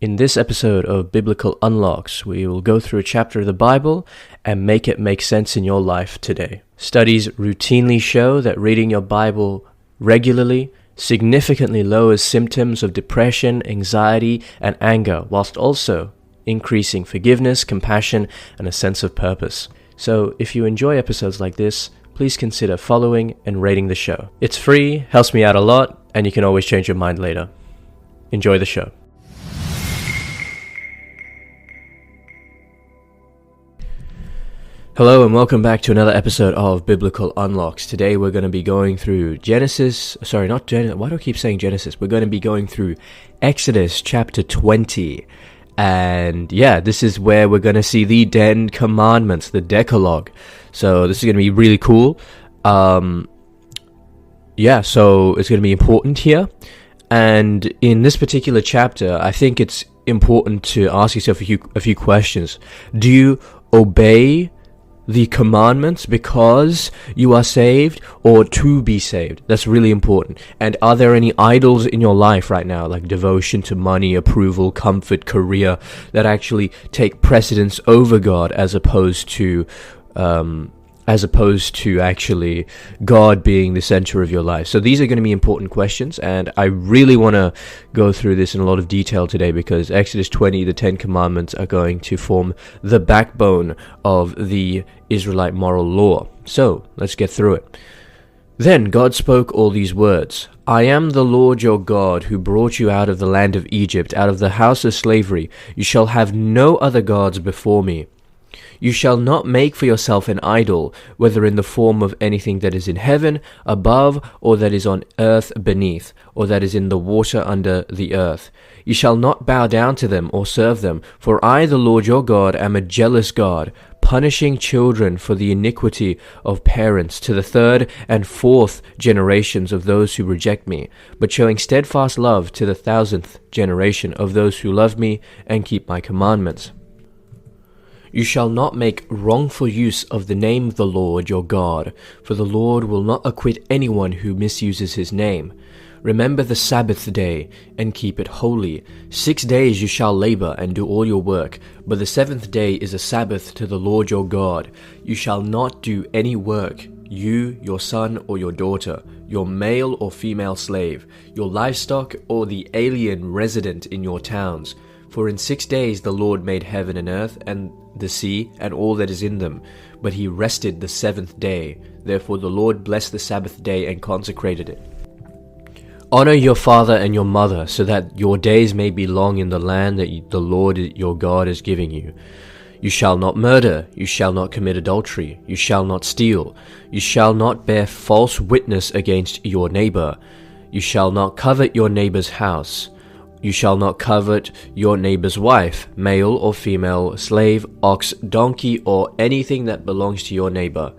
In this episode of Biblical Unlocks, we will go through a chapter of the Bible and make it make sense in your life today. Studies routinely show that reading your Bible regularly significantly lowers symptoms of depression, anxiety, and anger, whilst also increasing forgiveness, compassion, and a sense of purpose. So if you enjoy episodes like this, please consider following and rating the show. It's free, helps me out a lot, and you can always change your mind later. Enjoy the show. Hello and welcome back to another episode of Biblical Unlocks. Today we're going to be going through why do I keep saying Genesis? We're going to be going through Exodus chapter 20. And yeah, this is where we're going to see the 10 commandments, the Decalogue. So this is going to be really cool. So it's going to be important here. And in this particular chapter, I think it's important to ask yourself a few questions. Do you obey the commandments because you are saved or to be saved? That's really important. And are there any idols in your life right now, like devotion to money, approval, comfort, career, that actually take precedence over God as opposed to actually God being the center of your life? So these are going to be important questions, and I really want to go through this in a lot of detail today because Exodus 20, the 10 commandments, are going to form the backbone of the Israelite moral law. So let's get through it. Then God spoke all these words. I am the Lord your God who brought you out of the land of Egypt, out of the house of slavery. You shall have no other gods before me. You shall not make for yourself an idol, whether in the form of anything that is in heaven above, or that is on earth beneath, or that is in the water under the earth. You shall not bow down to them or serve them, for I, the Lord your God, am a jealous God, punishing children for the iniquity of parents to the third and fourth generations of those who reject me, but showing steadfast love to the 1,000th generation of those who love me and keep my commandments. You shall not make wrongful use of the name of the Lord your God, for the Lord will not acquit anyone who misuses his name. Remember the Sabbath day, and keep it holy. 6 days you shall labor and do all your work, but the 7th day is a Sabbath to the Lord your God. You shall not do any work, you, your son or your daughter, your male or female slave, your livestock or the alien resident in your towns. For in 6 days the Lord made heaven and earth and the sea and all that is in them, but he rested the 7th day. Therefore the Lord blessed the Sabbath day and consecrated it. Honor your father and your mother, so that your days may be long in the land that the Lord your God is giving you. You shall not murder, you shall not commit adultery, you shall not steal, you shall not bear false witness against your neighbor, you shall not covet your neighbor's house. You shall not covet your neighbor's wife, male or female, slave, ox, donkey, or anything that belongs to your neighbor.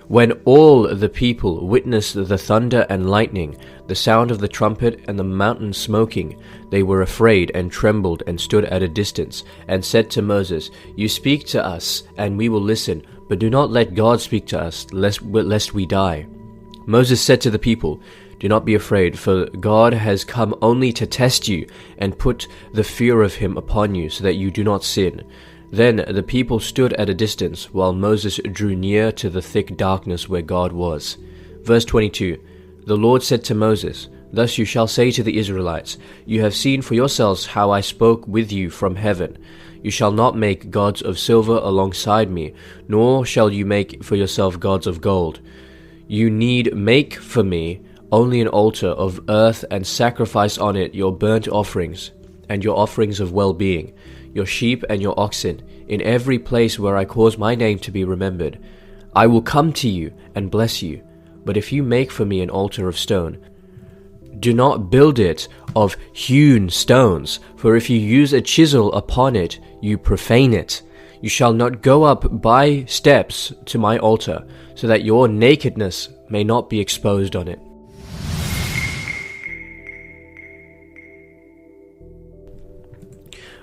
When all the people witnessed the thunder and lightning, the sound of the trumpet and the mountain smoking, they were afraid and trembled and stood at a distance, and said to Moses, You speak to us, and we will listen, but do not let God speak to us, lest we die. Moses said to the people, Do not be afraid, for God has come only to test you and put the fear of him upon you, so that you do not sin. Then the people stood at a distance, while Moses drew near to the thick darkness where God was. Verse 22, The Lord said to Moses, Thus you shall say to the Israelites, You have seen for yourselves how I spoke with you from heaven. You shall not make gods of silver alongside me, nor shall you make for yourself gods of gold. You need make for me only an altar of earth and sacrifice on it your burnt offerings and your offerings of well-being, your sheep and your oxen, in every place where I cause my name to be remembered. I will come to you and bless you. But if you make for me an altar of stone, do not build it of hewn stones, for if you use a chisel upon it, you profane it. You shall not go up by steps to my altar, so that your nakedness may not be exposed on it.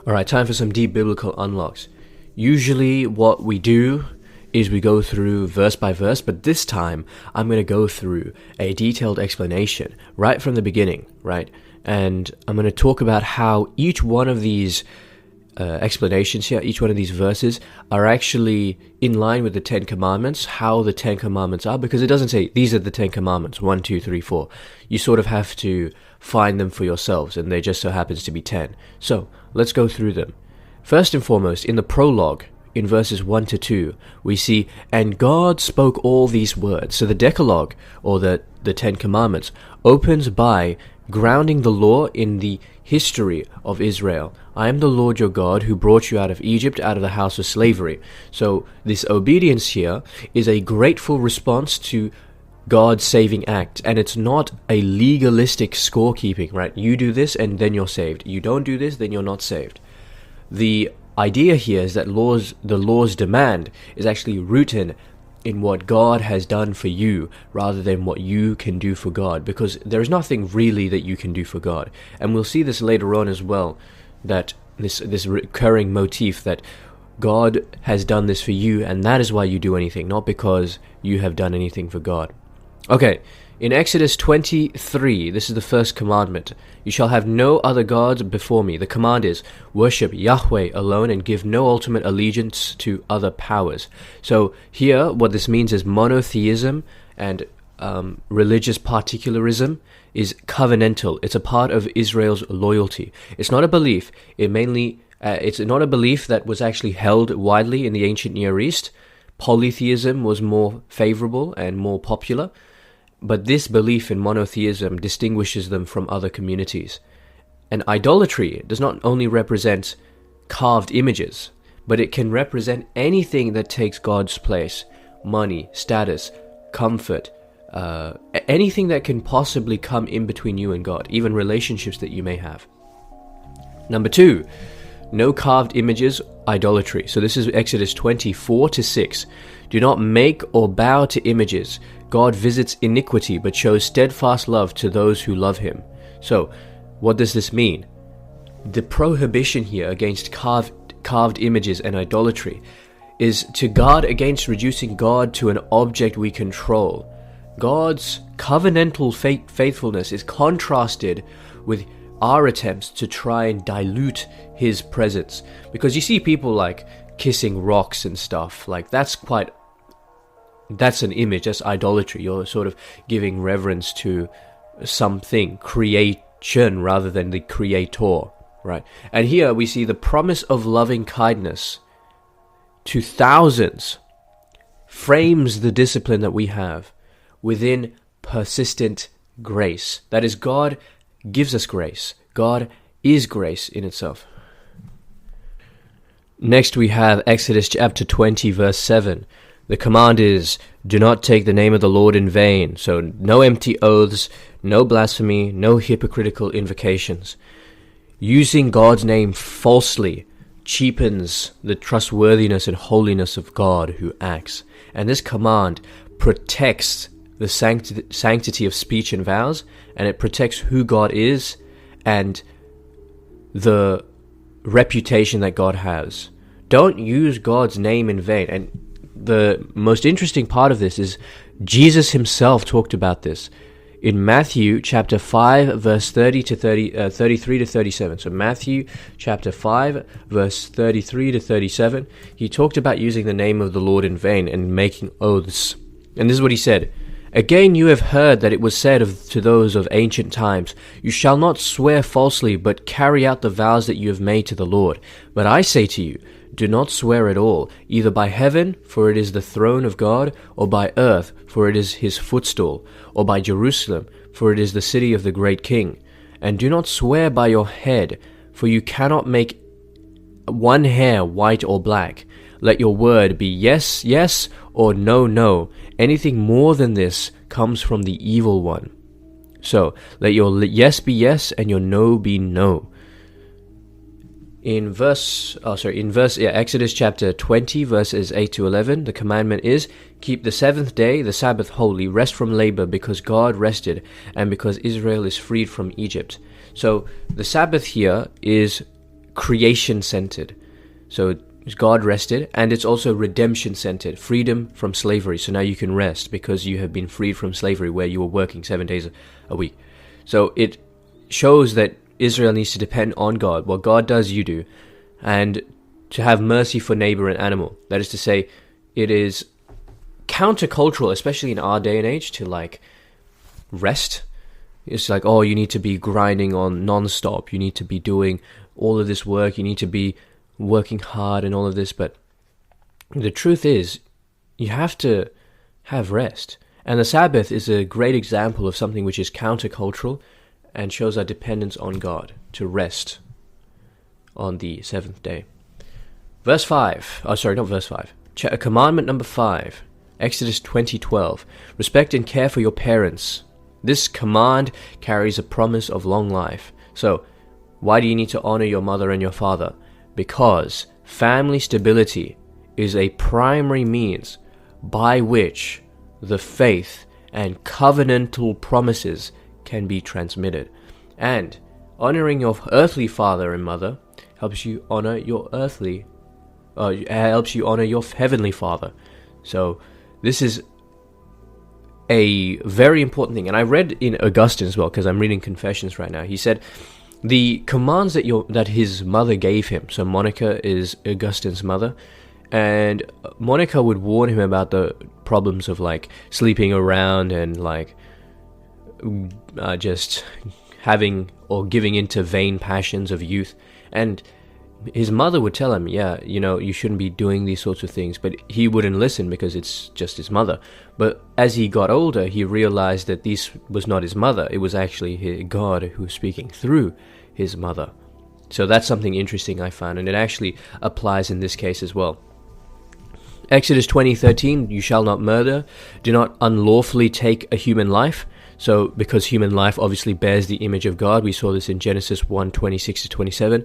Alright, time for some deep biblical unlocks. Usually what we do is we go through verse by verse, but this time I'm going to go through a detailed explanation right from the beginning, right? And I'm going to talk about how each one of these explanations here, each one of these verses are actually in line with the Ten Commandments, how the Ten Commandments are, because it doesn't say these are the Ten Commandments, 1, 2, 3, 4. You sort of have to find them for yourselves, and they just so happens to be 10. So let's go through them. First and foremost, in the prologue, in verses 1 to 2, we see, and God spoke all these words. So the Decalogue, or the Ten Commandments, opens by grounding the law in the history of Israel. I am the Lord your God who brought you out of Egypt, out of the house of slavery. So this obedience here is a grateful response to God's saving act, and it's not a legalistic scorekeeping, right? You do this and then you're saved. You don't do this, then you're not saved. The idea here is that the law's demand is actually rooted in what God has done for you rather than what you can do for God, because there's nothing really that you can do for God. And we'll see this later on as well, that this recurring motif that God has done this for you, and that is why you do anything, not because you have done anything for God. Okay, in Exodus 23, this is the first commandment. You shall have no other gods before me. The command is, worship Yahweh alone and give no ultimate allegiance to other powers. So here, what this means is monotheism and religious particularism is covenantal. It's a part of Israel's loyalty. It's not a belief. It's not a belief that was actually held widely in the ancient Near East. Polytheism was more favorable and more popular. But this belief in monotheism distinguishes them from other communities. And idolatry does not only represent carved images, but it can represent anything that takes God's place. Money, status, comfort, anything that can possibly come in between you and God, even relationships that you may have. Number 2, no carved images, idolatry. So this is Exodus 24 to 6. Do not make or bow to images. God visits iniquity, but shows steadfast love to those who love him. So, what does this mean? The prohibition here against carved images and idolatry is to guard against reducing God to an object we control. God's covenantal faithfulness is contrasted with our attempts to try and dilute his presence. Because you see people like kissing rocks and stuff, like that's an image, that's idolatry. You're sort of giving reverence to something, creation, rather than the creator, right? And here we see the promise of loving kindness to thousands frames the discipline that we have within persistent grace. That is, God gives us grace. God is grace in itself. Next we have Exodus chapter 20 verse 7. The command is, do not take the name of the Lord in vain. So no empty oaths, no blasphemy, no hypocritical invocations. Using God's name falsely cheapens the trustworthiness and holiness of God who acts. And this command protects the sanctity of speech and vows, and it protects who God is and the reputation that God has. Don't use God's name in vain. And the most interesting part of this is Jesus himself talked about this in Matthew chapter 5 verse 33 to 37. So Matthew chapter 5 verse 33 to 37, he talked about using the name of the Lord in vain and making oaths. And this is what he said. Again, you have heard that it was said to those of ancient times, you shall not swear falsely, but carry out the vows that you have made to the Lord. But I say to you, do not swear at all, either by heaven, for it is the throne of God, or by earth, for it is his footstool, or by Jerusalem, for it is the city of the great king. And do not swear by your head, for you cannot make one hair white or black. Let your word be yes, yes, or no, no. Anything more than this comes from the evil one. So, let your yes be yes, and your no be no. In Exodus chapter 20, verses 8 to 11, the commandment is, keep the seventh day, the Sabbath holy, rest from labor, because God rested, and because Israel is freed from Egypt. So, the Sabbath here is creation-centered. So, God rested, and it's also redemption-centered, freedom from slavery. So now you can rest because you have been freed from slavery where you were working 7 days a week. So it shows that Israel needs to depend on God. What God does, you do. And to have mercy for neighbor and animal. That is to say, it is countercultural, especially in our day and age, to like rest. It's like, oh, you need to be grinding on non-stop. You need to be doing all of this work. You need to be working hard and all of this. But the truth is, you have to have rest. And the Sabbath is a great example of something which is countercultural and shows our dependence on God to rest on the seventh day. Verse 5. Oh, sorry, not verse 5. Commandment number 5. Exodus 20:12. Respect and care for your parents. This command carries a promise of long life. So, why do you need to honor your mother and your father? Because family stability is a primary means by which the faith and covenantal promises can be transmitted. And honoring your earthly father and mother helps you honor your heavenly Father. So this is a very important thing. And I read in Augustine as well, because I'm reading Confessions right now. He said the commands that his mother gave him. So Monica is Augustine's mother, and Monica would warn him about the problems of like sleeping around and like just having or giving into vain passions of youth. And his mother would tell him, yeah, you shouldn't be doing these sorts of things, but he wouldn't listen because it's just his mother. But as he got older, he realized that this was not his mother. It was actually God who was speaking through his mother. So that's something interesting I found, and it actually applies in this case as well. Exodus 20:13, you shall not murder, do not unlawfully take a human life. So because human life obviously bears the image of God, we saw this in Genesis 1:26-27.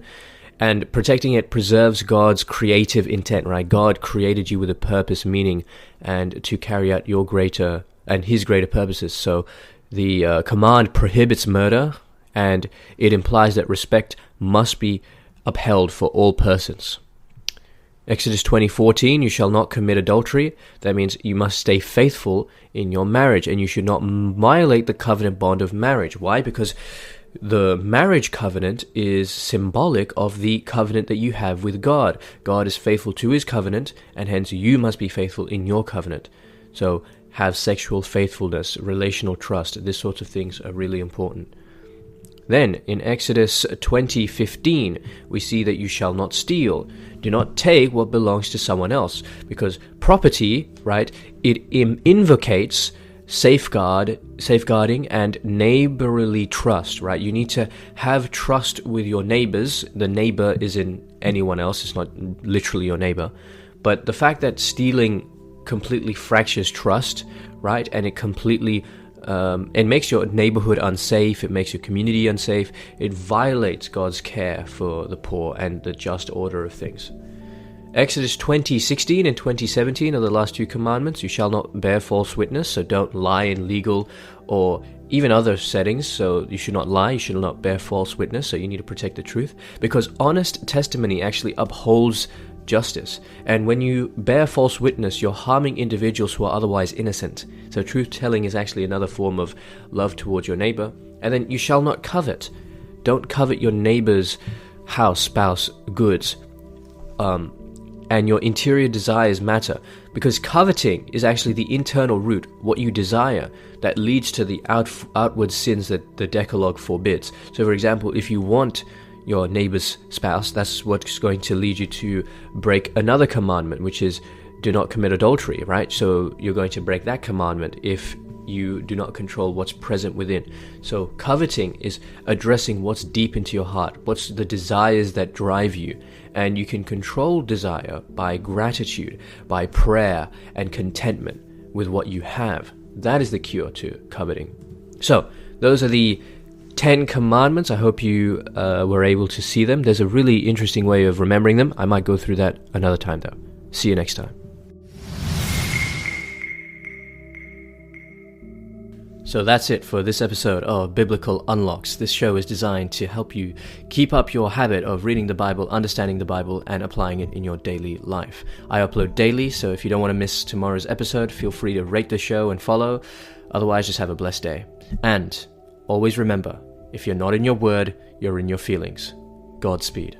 And protecting it preserves God's creative intent, right? God created you with a purpose, meaning, and to carry out your greater and his greater purposes. So the command prohibits murder, and it implies that respect must be upheld for all persons. Exodus 20:14, you shall not commit adultery. That means you must stay faithful in your marriage, and you should not violate the covenant bond of marriage. Why? Because the marriage covenant is symbolic of the covenant that you have with God. God is faithful to his covenant, and hence you must be faithful in your covenant. So have sexual faithfulness, relational trust. These sorts of things are really important. Then in Exodus 20:15, we see that you shall not steal. Do not take what belongs to someone else, because property, right, it invocates safeguarding and neighborly trust, right? You need to have trust with your neighbors. The neighbor is in anyone else. It's not literally your neighbor. But the fact that stealing completely fractures trust, right? And it completely it makes your neighborhood unsafe. It makes your community unsafe. It violates God's care for the poor and the just order of things. Exodus 20:16 and 20:17 are the last two commandments. You shall not bear false witness, so don't lie in legal or even other settings. So you should not lie, you should not bear false witness, so you need to protect the truth, because honest testimony actually upholds justice. And when you bear false witness, you're harming individuals who are otherwise innocent. So truth-telling is actually another form of love towards your neighbor. And then you shall not covet. Don't covet your neighbor's house, spouse, goods. And your interior desires matter, because coveting is actually the internal root, what you desire, that leads to the outward sins that the Decalogue forbids. So for example, if you want your neighbor's spouse, that's what's going to lead you to break another commandment, which is do not commit adultery, right? So you're going to break that commandment if you do not control what's present within. So coveting is addressing what's deep into your heart, what's the desires that drive you. And you can control desire by gratitude, by prayer and contentment with what you have. That is the cure to coveting. So those are the 10 commandments. I hope you were able to see them. There's a really interesting way of remembering them. I might go through that another time though. See you next time. So that's it for this episode of Biblical Unlocks. This show is designed to help you keep up your habit of reading the Bible, understanding the Bible, and applying it in your daily life. I upload daily, so if you don't want to miss tomorrow's episode, feel free to rate the show and follow. Otherwise, just have a blessed day. And always remember, If you're not in your word, you're in your feelings. Godspeed.